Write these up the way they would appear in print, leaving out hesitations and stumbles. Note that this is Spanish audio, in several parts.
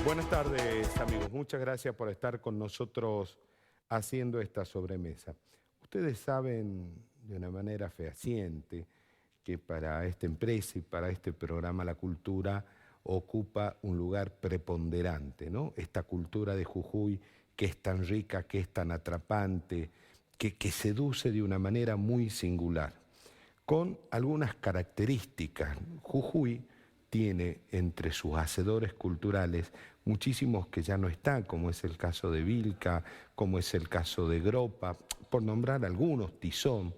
Buenas tardes, amigos. Muchas gracias por estar con nosotros haciendo esta sobremesa. Ustedes saben de una manera fehaciente que para esta empresa y para este programa La Cultura ocupa un lugar preponderante, ¿no? Esta cultura de Jujuy que es tan rica, que es tan atrapante, que seduce de una manera muy singular, con algunas características. Jujuy tiene entre sus hacedores culturales muchísimos que ya no están, como es el caso de Vilca, como es el caso de Gropa, por nombrar algunos, Tizón.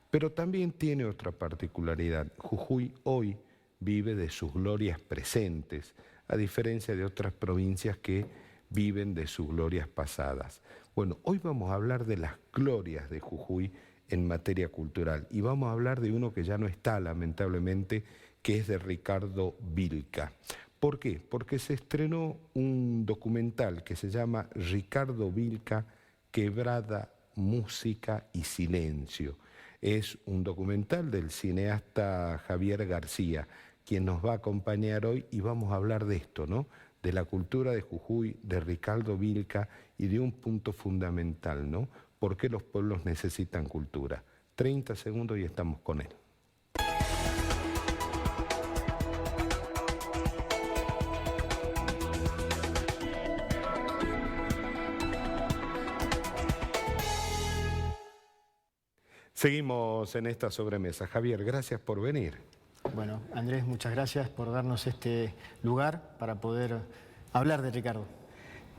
Pero también tiene otra particularidad. Jujuy hoy vive de sus glorias presentes, a diferencia de otras provincias que viven de sus glorias pasadas. Bueno, hoy vamos a hablar de las glorias de Jujuy en materia cultural y vamos a hablar de uno que ya no está, lamentablemente, que es de Ricardo Vilca. ¿Por qué? Porque se estrenó un documental que se llama Ricardo Vilca, Quebrada, Música y Silencio. Es un documental del cineasta Javier García, quien nos va a acompañar hoy y vamos a hablar de esto, ¿no? De la cultura de Jujuy, de Ricardo Vilca y de un punto fundamental, ¿no? ¿Por qué los pueblos necesitan cultura? 30 segundos y estamos con él. Seguimos en esta sobremesa. Javier, gracias por venir. Bueno, Andrés, muchas gracias por darnos este lugar para poder hablar de Ricardo.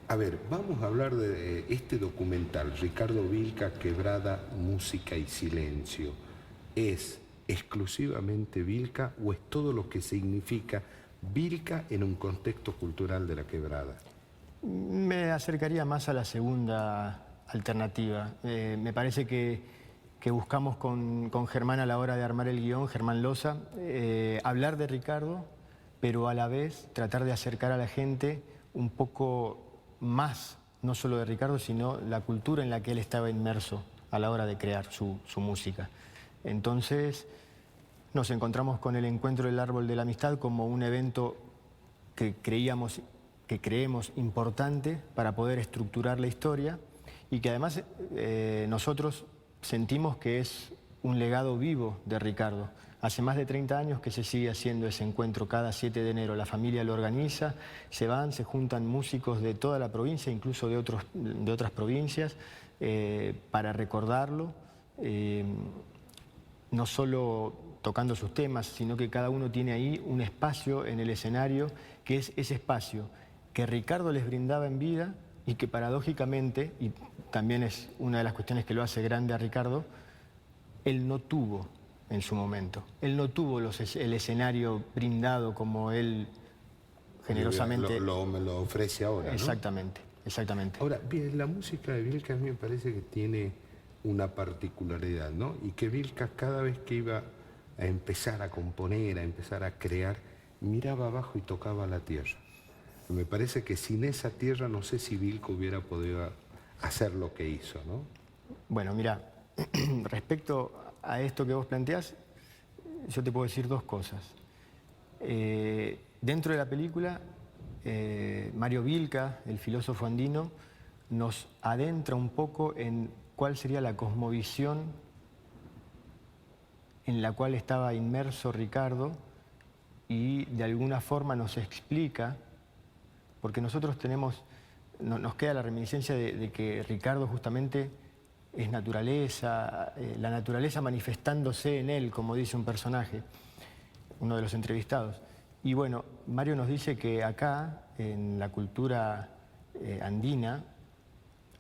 A ver, vamos a hablar de este documental, Ricardo Vilca, Quebrada, Música y Silencio. ¿Es exclusivamente Vilca o es todo lo que significa Vilca en un contexto cultural de la Quebrada? Me acercaría más a la segunda alternativa. Me parece que buscamos con Germán a la hora de armar el guión, Germán Loza, hablar de Ricardo, pero a la vez tratar de acercar a la gente un poco más, no solo de Ricardo, sino la cultura en la que él estaba inmerso a la hora de crear su música. Entonces nos encontramos con el Encuentro del Árbol de la Amistad como un evento que creemos importante para poder estructurar la historia y que además nosotros sentimos que es un legado vivo de Ricardo. Hace más de 30 años que se sigue haciendo ese encuentro cada 7 de enero. La familia lo organiza, se juntan músicos de toda la provincia, incluso de otras provincias, para recordarlo, no solo tocando sus temas, sino que cada uno tiene ahí un espacio en el escenario, que es ese espacio que Ricardo les brindaba en vida y que paradójicamente, y también es una de las cuestiones que lo hace grande a Ricardo, él no tuvo en su momento. Él no tuvo el escenario brindado como él generosamente... Me lo ofrece ahora, ¿no? Exactamente, exactamente. Ahora, bien, la música de Vilca a mí me parece que tiene una particularidad, ¿no? Y que Vilca cada vez que iba a empezar a componer, a empezar a crear, miraba abajo y tocaba la tierra. Me parece que sin esa tierra no sé si Vilca hubiera podido hacer lo que hizo, ¿no? Bueno, mira, respecto a esto que vos planteás, yo te puedo decir dos cosas. Dentro de la película, Mario Vilca, el filósofo andino, nos adentra un poco en cuál sería la cosmovisión en la cual estaba inmerso Ricardo y de alguna forma nos explica, porque nosotros nos queda la reminiscencia de que Ricardo justamente es naturaleza, la naturaleza manifestándose en él, como dice un personaje, uno de los entrevistados. Y bueno, Mario nos dice que acá, en la cultura andina,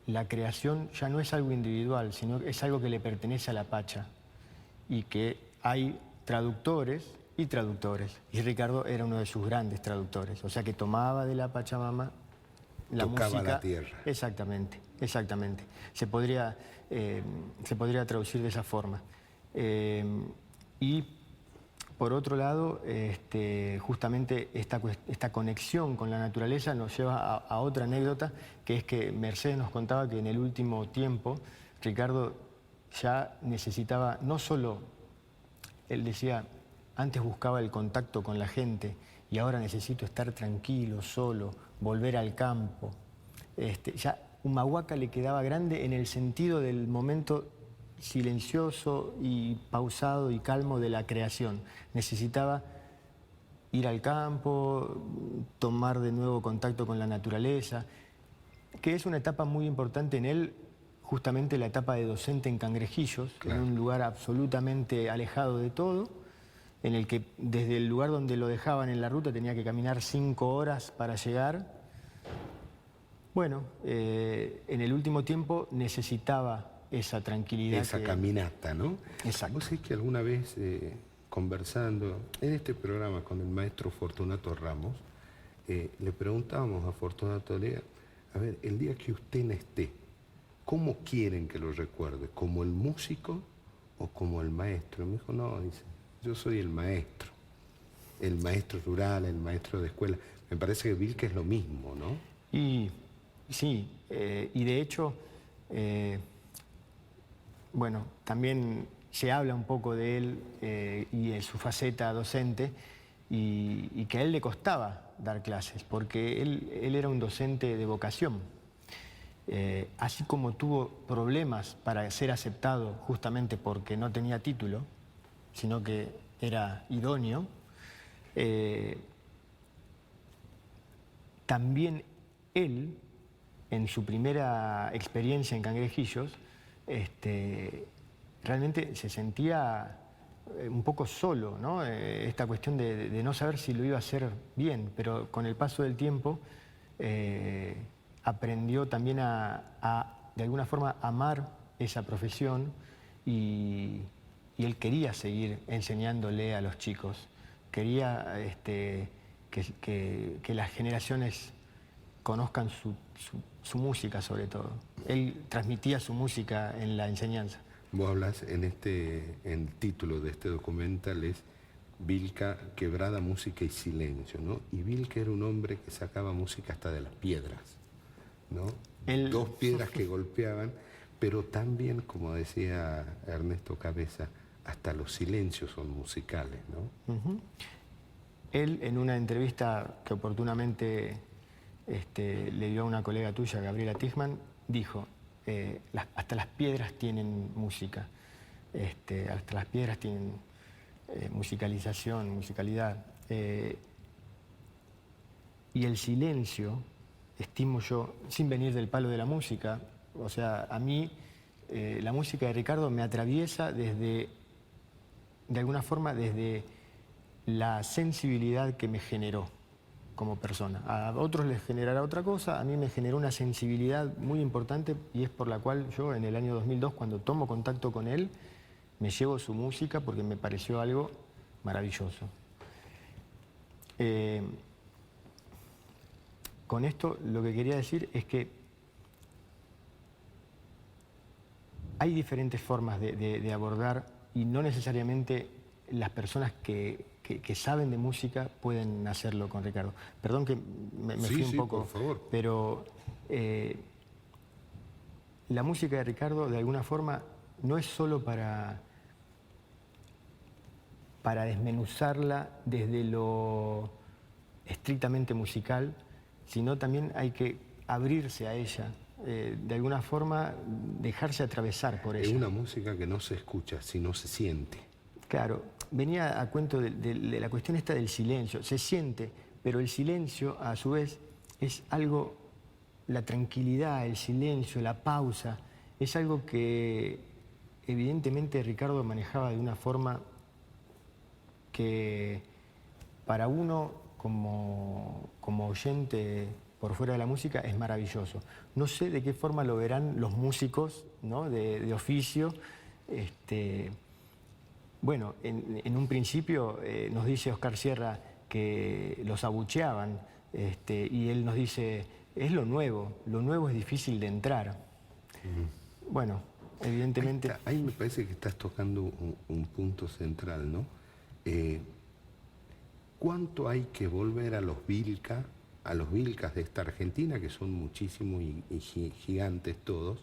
la creación ya no es algo individual, sino es algo que le pertenece a la Pacha. Y que hay traductores y traductores. Y Ricardo era uno de sus grandes traductores. O sea que tomaba de la Pachamama la tocaba música. La tierra. Exactamente, exactamente. Se podría traducir de esa forma. Y por otro lado, justamente esta conexión con la naturaleza nos lleva a otra anécdota, que es que Mercedes nos contaba que en el último tiempo Ricardo ya necesitaba, no solo, él decía, antes buscaba el contacto con la gente y ahora necesito estar tranquilo, solo, volver al campo. Ya Humahuaca le quedaba grande en el sentido del momento silencioso y pausado y calmo de la creación. Necesitaba ir al campo, tomar de nuevo contacto con la naturaleza, que es una etapa muy importante en él, justamente la etapa de docente en Cangrejillos, Claro. en un lugar absolutamente alejado de todo, en el que desde el lugar donde lo dejaban en la ruta tenía que caminar 5 horas para llegar. Bueno, en el último tiempo necesitaba esa tranquilidad. Esa caminata, ¿no? Exacto. Vos sabés que alguna vez conversando en este programa con el maestro Fortunato Ramos, le preguntábamos a Fortunato Lea, a ver, el día que usted no esté, ¿cómo quieren que lo recuerde? ¿Como el músico o como el maestro? Y me dijo, no, dice, yo soy el maestro rural, el maestro de escuela. Me parece que Vilca es lo mismo, ¿no? Y sí, y de hecho, bueno, también se habla un poco de él y de su faceta docente y que a él le costaba dar clases porque él era un docente de vocación. Así como tuvo problemas para ser aceptado justamente porque no tenía título, sino que era idóneo, también él, en su primera experiencia en Cangrejillos, realmente se sentía un poco solo, ¿no? Esta cuestión de no saber si lo iba a hacer bien, pero con el paso del tiempo aprendió también de alguna forma, amar esa profesión y él quería seguir enseñándole a los chicos. Quería que las generaciones conozcan su música sobre todo. Él transmitía su música en la enseñanza. Vos hablas en el título de este documental es Vilca, quebrada, música y silencio, ¿no? Y Vilca era un hombre que sacaba música hasta de las piedras, ¿no? Dos piedras que golpeaban, pero también, como decía Ernesto Cabeza, hasta los silencios son musicales, ¿no? Él, en una entrevista que oportunamente le dio a una colega tuya, Gabriela Tichman, dijo, hasta las piedras tienen música, hasta las piedras tienen musicalidad. Y el silencio, estimo yo, sin venir del palo de la música, o sea, a mí la música de Ricardo me atraviesa de alguna forma, desde la sensibilidad que me generó como persona. A otros les generará otra cosa, a mí me generó una sensibilidad muy importante y es por la cual yo en el año 2002, cuando tomo contacto con él, me llevo su música porque me pareció algo maravilloso. Con esto lo que quería decir es que hay diferentes formas de abordar y no necesariamente las personas que saben de música pueden hacerlo con Ricardo. Perdón que me fui un poco, por favor. pero la música de Ricardo de alguna forma no es solo para desmenuzarla desde lo estrictamente musical, sino también hay que abrirse a ella, de alguna forma dejarse atravesar por ella. Es una música que no se escucha, sino se siente. Claro, venía a cuento de la cuestión esta del silencio. Se siente, pero el silencio, a su vez, es algo, la tranquilidad, el silencio, la pausa, es algo que evidentemente Ricardo manejaba de una forma que para uno como oyente por fuera de la música es maravilloso. No sé de qué forma lo verán los músicos, ¿no? de oficio. Bueno, en un principio nos dice Oscar Sierra que los abucheaban y él nos dice, es lo nuevo es difícil de entrar. Bueno, evidentemente... Ahí me parece que estás tocando un punto central, ¿no? ¿Cuánto hay que volver a los Vilcas de esta Argentina, que son muchísimos y gigantes todos,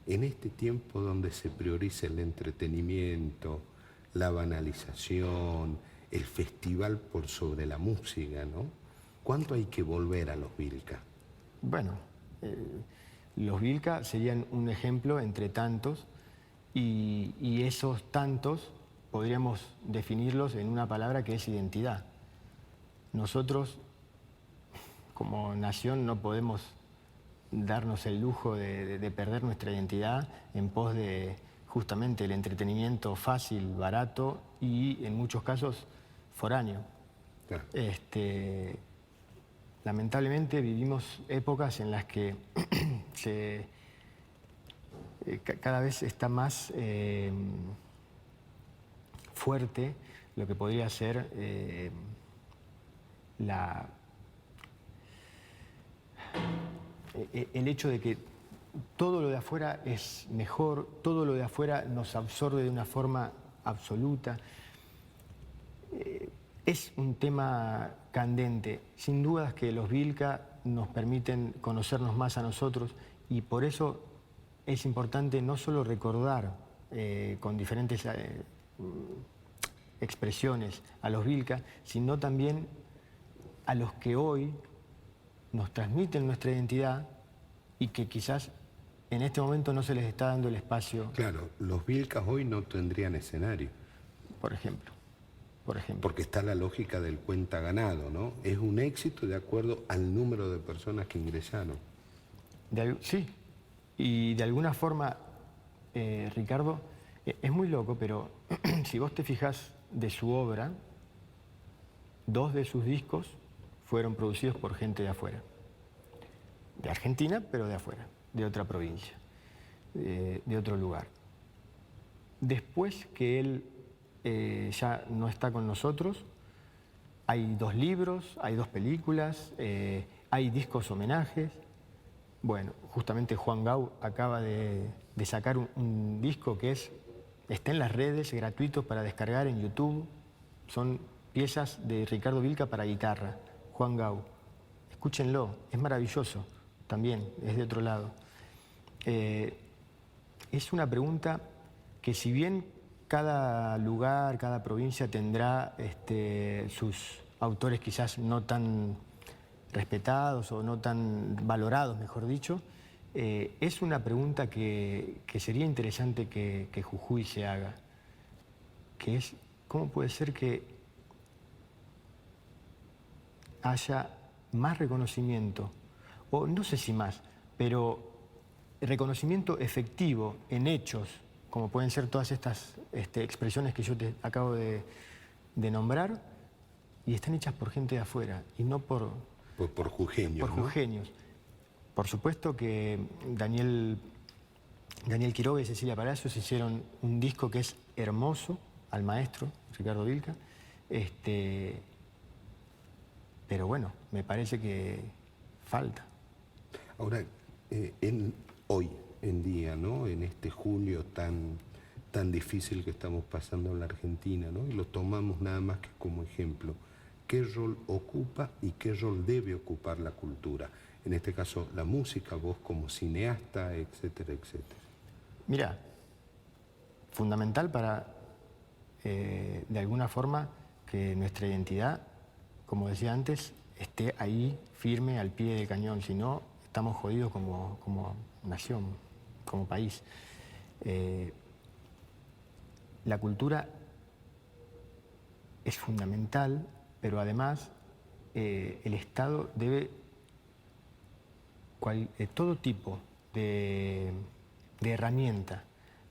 en este tiempo donde se prioriza el entretenimiento, la banalización, el festival por sobre la música, ¿no? ¿Cuánto hay que volver a los Vilca? Bueno, los Vilca serían un ejemplo entre tantos y esos tantos podríamos definirlos en una palabra que es identidad. Nosotros, como nación, no podemos darnos el lujo de perder nuestra identidad en pos de justamente el entretenimiento fácil, barato y en muchos casos foráneo. Claro. Lamentablemente vivimos épocas en las que cada vez está más fuerte lo que podría ser el hecho de que todo lo de afuera es mejor, todo lo de afuera nos absorbe de una forma absoluta. Es un tema candente. Sin dudas que los Vilca nos permiten conocernos más a nosotros y por eso es importante no solo recordar con diferentes expresiones a los Vilca, sino también a los que hoy nos transmiten nuestra identidad y que quizás en este momento no se les está dando el espacio. Claro, los Vilcas hoy no tendrían escenario. Por ejemplo. Porque está la lógica del cuenta ganado, ¿no? Es un éxito de acuerdo al número de personas que ingresaron. Sí, y de alguna forma, Ricardo, es muy loco, pero si vos te fijas de su obra, 2 de sus discos fueron producidos por gente de afuera. De Argentina, pero de afuera, de otra provincia, de otro lugar. Después que él ya no está con nosotros, hay 2 libros, hay 2 películas, hay discos homenajes. Bueno, justamente Juan Gau acaba de sacar un disco que está en las redes, gratuito para descargar en YouTube. Son piezas de Ricardo Vilca para guitarra, Juan Gau. Escúchenlo, es maravilloso, también, es de otro lado. Es una pregunta que si bien cada lugar, cada provincia tendrá sus autores quizás no tan respetados o no tan valorados, mejor dicho, es una pregunta que sería interesante que Jujuy se haga, que es cómo puede ser que haya más reconocimiento, o no sé si más, pero reconocimiento efectivo en hechos, como pueden ser todas estas expresiones que yo te acabo de nombrar, y están hechas por gente de afuera, y no por jujeños. Por jujeños. Por supuesto que Daniel Quiroga y Cecilia Palacios hicieron un disco que es hermoso, al maestro Ricardo Vilca, pero bueno, me parece que falta. Ahora, hoy en día, ¿no? En este julio tan difícil que estamos pasando en la Argentina, ¿no? Y lo tomamos nada más que como ejemplo. ¿Qué rol ocupa y qué rol debe ocupar la cultura? En este caso, la música, vos como cineasta, etcétera, etcétera. Mira, fundamental para, de alguna forma, que nuestra identidad, como decía antes, esté ahí firme al pie del cañón. Si no, estamos jodidos como nación, como país. La cultura es fundamental, pero además el Estado debe todo tipo de herramienta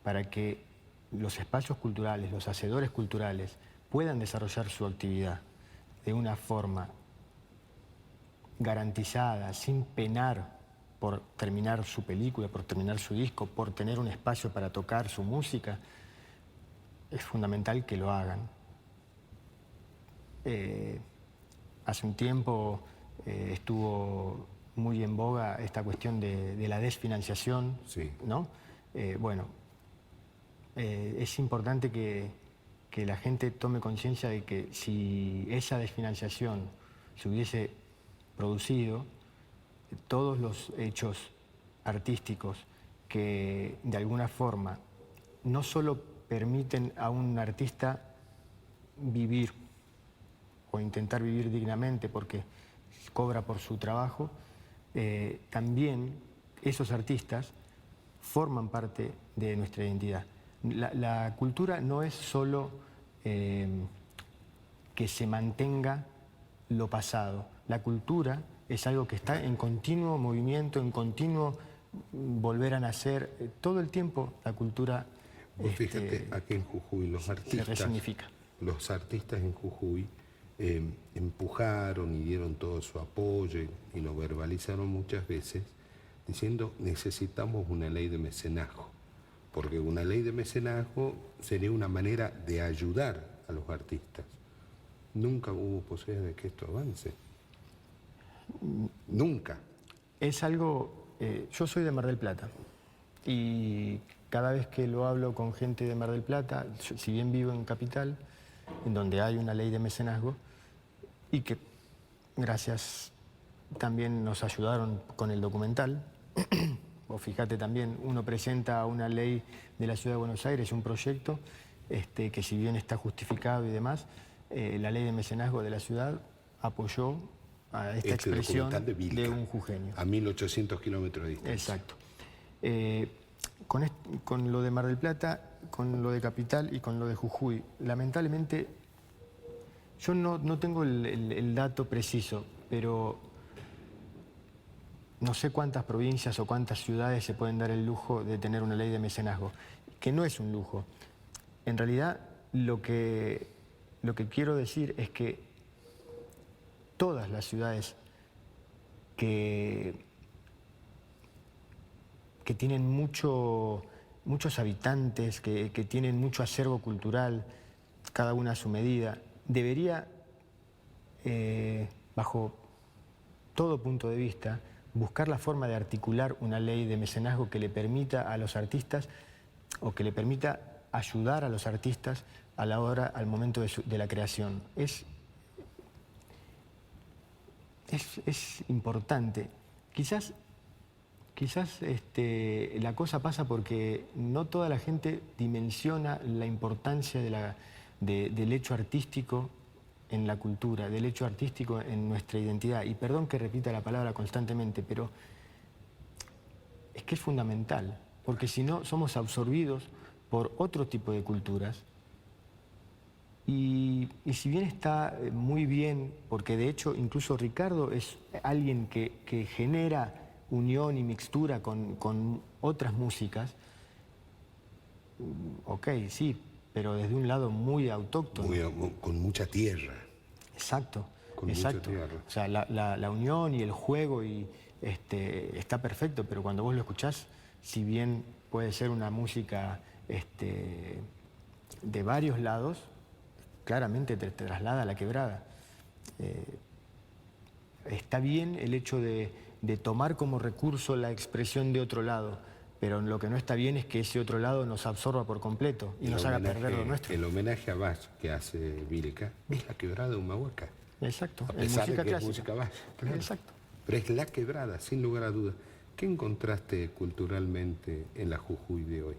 para que los espacios culturales, los hacedores culturales puedan desarrollar su actividad de una forma garantizada, sin penar por terminar su película, por terminar su disco, por tener un espacio para tocar su música, es fundamental que lo hagan. Hace un tiempo estuvo muy en boga esta cuestión de la desfinanciación, sí, ¿no? Bueno, es importante que la gente tome conciencia de que si esa desfinanciación se hubiese producido, todos los hechos artísticos que de alguna forma no solo permiten a un artista vivir o intentar vivir dignamente porque cobra por su trabajo, también esos artistas forman parte de nuestra identidad. La cultura no es solo que se mantenga lo pasado. La cultura es algo que está en continuo movimiento, en continuo volver a nacer. Todo el tiempo la cultura Vos fíjate, aquí en Jujuy se resignifica. Los artistas en Jujuy empujaron y dieron todo su apoyo y lo verbalizaron muchas veces diciendo necesitamos una ley de mecenazgo, porque una ley de mecenazgo sería una manera de ayudar a los artistas. Nunca hubo posibilidad de que esto avance. Nunca. Es algo... yo soy de Mar del Plata y cada vez que lo hablo con gente de Mar del Plata, si bien vivo en Capital, en donde hay una ley de mecenazgo, y que gracias también nos ayudaron con el documental, o fíjate también, uno presenta una ley de la Ciudad de Buenos Aires, un proyecto que si bien está justificado y demás, la ley de mecenazgo de la ciudad apoyó a esta expresión de un jujeño. A 1800 kilómetros de distancia. Exacto. Con lo de Mar del Plata, con lo de Capital y con lo de Jujuy, lamentablemente yo no tengo el dato preciso, pero no sé cuántas provincias o cuántas ciudades se pueden dar el lujo de tener una ley de mecenazgo, que no es un lujo. En realidad, lo que quiero decir es que todas las ciudades que tienen muchos habitantes, que tienen mucho acervo cultural, cada una a su medida, debería, bajo todo punto de vista, buscar la forma de articular una ley de mecenazgo que le permita a los artistas, o que le permita ayudar a los artistas a la hora, al momento de la creación. Es importante. Quizás la cosa pasa porque no toda la gente dimensiona la importancia del hecho artístico en la cultura, del hecho artístico en nuestra identidad. Y perdón que repita la palabra constantemente, pero es que es fundamental, porque si no somos absorbidos por otro tipo de culturas. Y si bien está muy bien, porque de hecho incluso Ricardo es alguien que genera unión y mixtura con otras músicas, ok, sí, pero desde un lado muy autóctono. Con mucha tierra. Exacto, con exacto. Mucha tierra. O sea, la unión y el juego está perfecto, pero cuando vos lo escuchás, si bien puede ser una música de varios lados, claramente te traslada a la quebrada. Está bien el hecho de tomar como recurso la expresión de otro lado, pero lo que no está bien es que ese otro lado nos absorba por completo y nos haga perder lo nuestro. El homenaje a Bach que hace Vilca es la quebrada de Humahuaca. Exacto, a pesar música de que clásica. Es música Bach, claro. Exacto. Pero es la quebrada, sin lugar a dudas. ¿Qué encontraste culturalmente en la Jujuy de hoy?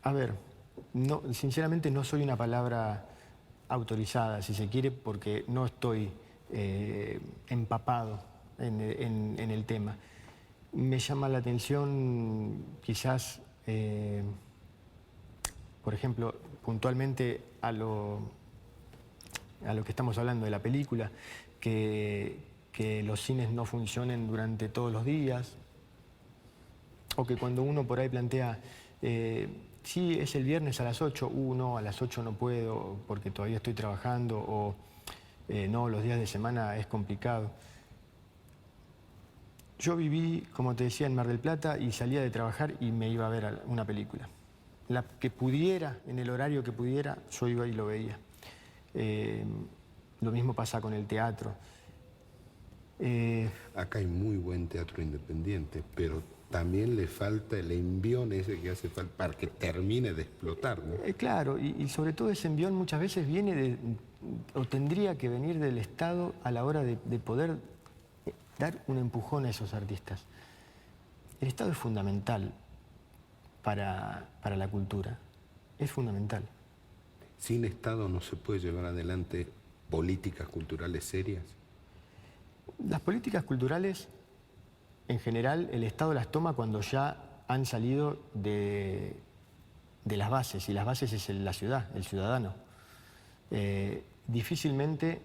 A ver, sinceramente no soy una palabra autorizada, si se quiere, porque no estoy empapado en el tema. Me llama la atención quizás, por ejemplo, puntualmente a lo que estamos hablando de la película, que los cines no funcionen durante todos los días, o que cuando uno por ahí plantea, sí, es el viernes a las 8, no, a las 8 no puedo porque todavía estoy trabajando, o no, los días de semana es complicado. Yo viví, como te decía, en Mar del Plata y salía de trabajar y me iba a ver una película. La que pudiera, en el horario que pudiera, yo iba y lo veía. Lo mismo pasa con el teatro. Acá hay muy buen teatro independiente, pero también le falta el envión ese que hace falta para que termine de explotar, ¿no? Claro, y sobre todo ese envión muchas veces viene o tendría que venir del Estado a la hora de poder dar un empujón a esos artistas. El Estado es fundamental para la cultura, es fundamental. ¿Sin Estado no se puede llevar adelante políticas culturales serias? Las políticas culturales, en general, el Estado las toma cuando ya han salido de las bases, y las bases es la ciudad, el ciudadano. Difícilmente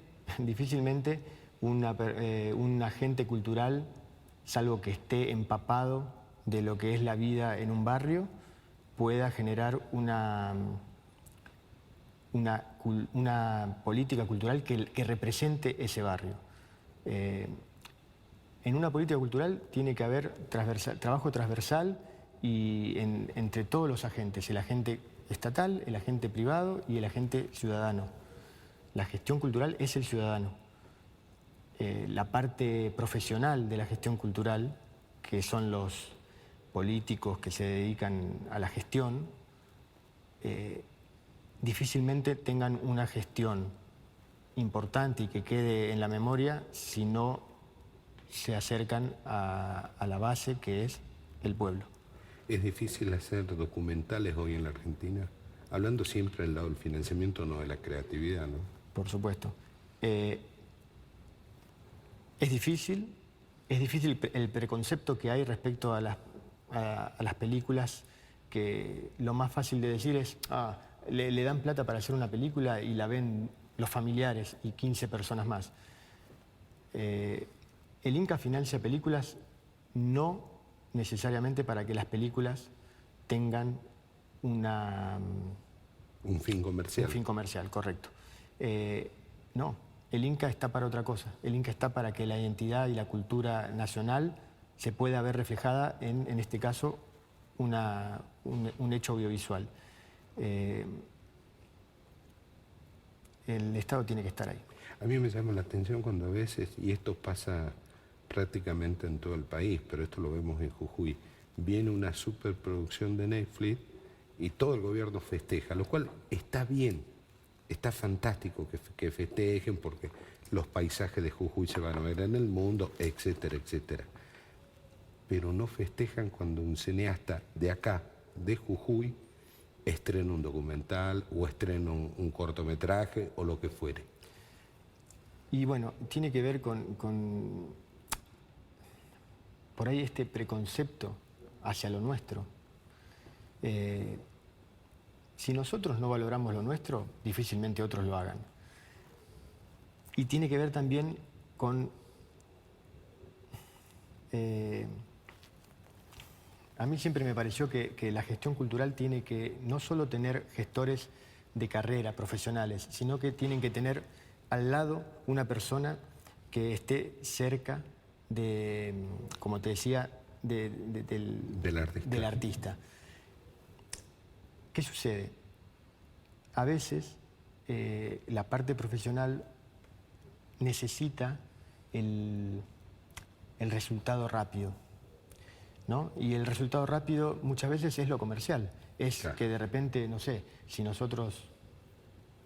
un agente cultural, salvo que esté empapado de lo que es la vida en un barrio, pueda generar una política cultural que represente ese barrio. En una política cultural tiene que haber trabajo transversal entre todos los agentes, el agente estatal, el agente privado y el agente ciudadano. La gestión cultural es el ciudadano. La parte profesional de la gestión cultural, que son los políticos que se dedican a la gestión, difícilmente tengan una gestión importante y que quede en la memoria si no se acercan a la base, que es el pueblo. ¿Es difícil hacer documentales hoy en la Argentina? Hablando siempre del lado del financiamiento, no de la creatividad, ¿no? Por supuesto. Es difícil el preconcepto que hay respecto a las películas, que lo más fácil de decir es, le dan plata para hacer una película y la ven los familiares y 15 personas más. El Inca financia películas no necesariamente para que las películas tengan un fin comercial. Un fin comercial, correcto. No, el Inca está para otra cosa. El Inca está para que la identidad y la cultura nacional se pueda ver reflejada en este caso, un hecho audiovisual. El Estado tiene que estar ahí. A mí me llama la atención cuando a veces, y esto pasa prácticamente en todo el país, pero esto lo vemos en Jujuy, viene una superproducción de Netflix y todo el gobierno festeja, lo cual está bien, está fantástico que festejen porque los paisajes de Jujuy se van a ver en el mundo, etcétera, etcétera. Pero no festejan cuando un cineasta de acá, de Jujuy, estrena un documental o estrena un cortometraje o lo que fuere. Y bueno, tiene que ver con por ahí este preconcepto hacia lo nuestro. Si nosotros no valoramos lo nuestro, difícilmente otros lo hagan. Y tiene que ver también con... a mí siempre me pareció que la gestión cultural tiene que no solo tener gestores de carrera, profesionales, sino que tienen que tener al lado una persona que esté cerca de, como te decía, del artista. ¿Qué sucede? A veces la parte profesional necesita el resultado rápido, ¿no? Y el resultado rápido muchas veces es lo comercial. Es claro, que de repente, no sé, si nosotros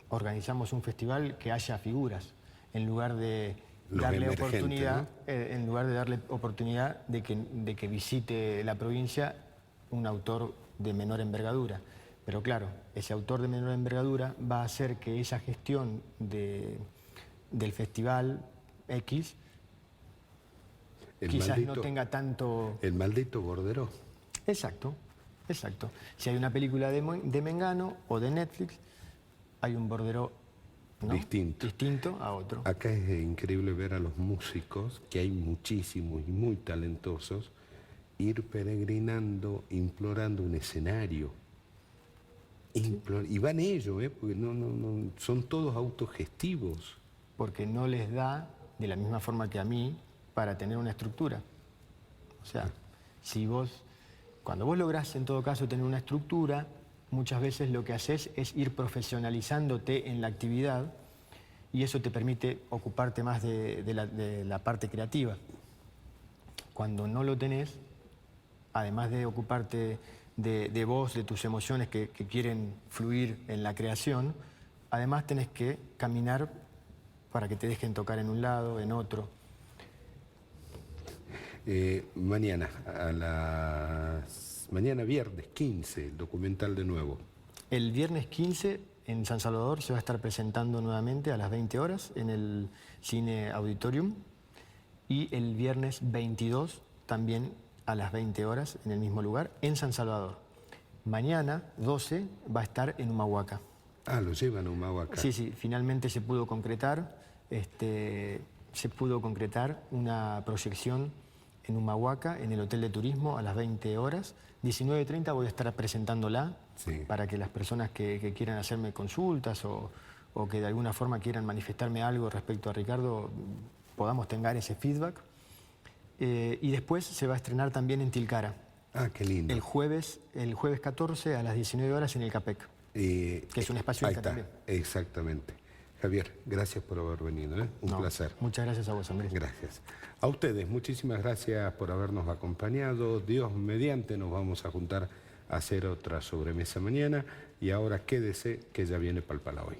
organizamos un festival, que haya figuras, en lugar de darle oportunidad, ¿no? En lugar de darle oportunidad de que visite la provincia un autor de menor envergadura. Pero claro, ese autor de menor envergadura va a hacer que esa gestión del festival X quizás no tenga tanto... El maldito borderó. Exacto, exacto. Si hay una película de Mengano o de Netflix, hay un borderó, ¿no? distinto a otro. Acá es increíble ver a los músicos, que hay muchísimos y muy talentosos, ir peregrinando, implorando un escenario. Y van ellos, porque no, son todos autogestivos. Porque no les da, de la misma forma que a mí, para tener una estructura. O sea, cuando vos lográs en todo caso tener una estructura, muchas veces lo que haces es ir profesionalizándote en la actividad y eso te permite ocuparte más de la parte creativa. Cuando no lo tenés, además de ocuparte de vos, de tus emociones que quieren fluir en la creación, además tenés que caminar para que te dejen tocar en un lado, en otro. Mañana viernes 15, el documental de nuevo. El viernes 15 En San Salvador se va a estar presentando nuevamente a las 20 horas en el Cine Auditorium y el viernes 22 también a las 20 horas en el mismo lugar en San Salvador. Mañana, 12, va a estar en Humahuaca. Ah, lo llevan a Humahuaca. Sí, sí, finalmente se pudo concretar, una proyección en Humahuaca, en el Hotel de Turismo, a las 20 horas. 19:30 voy a estar presentándola para que las personas que quieran hacerme consultas o que de alguna forma quieran manifestarme algo respecto a Ricardo, podamos tener ese feedback. Y después se va a estrenar también en Tilcara. Ah, qué lindo. El jueves 14 a las 19 horas en el CAPEC, que es un espacio ahí Inca está, también. Exactamente. Javier, gracias por haber venido, ¿eh? Un placer. Muchas gracias a vos, Andrés. Gracias. A ustedes, muchísimas gracias por habernos acompañado. Dios mediante, nos vamos a juntar a hacer otra sobremesa mañana. Y ahora quédese, que ya viene Palpala Hoy.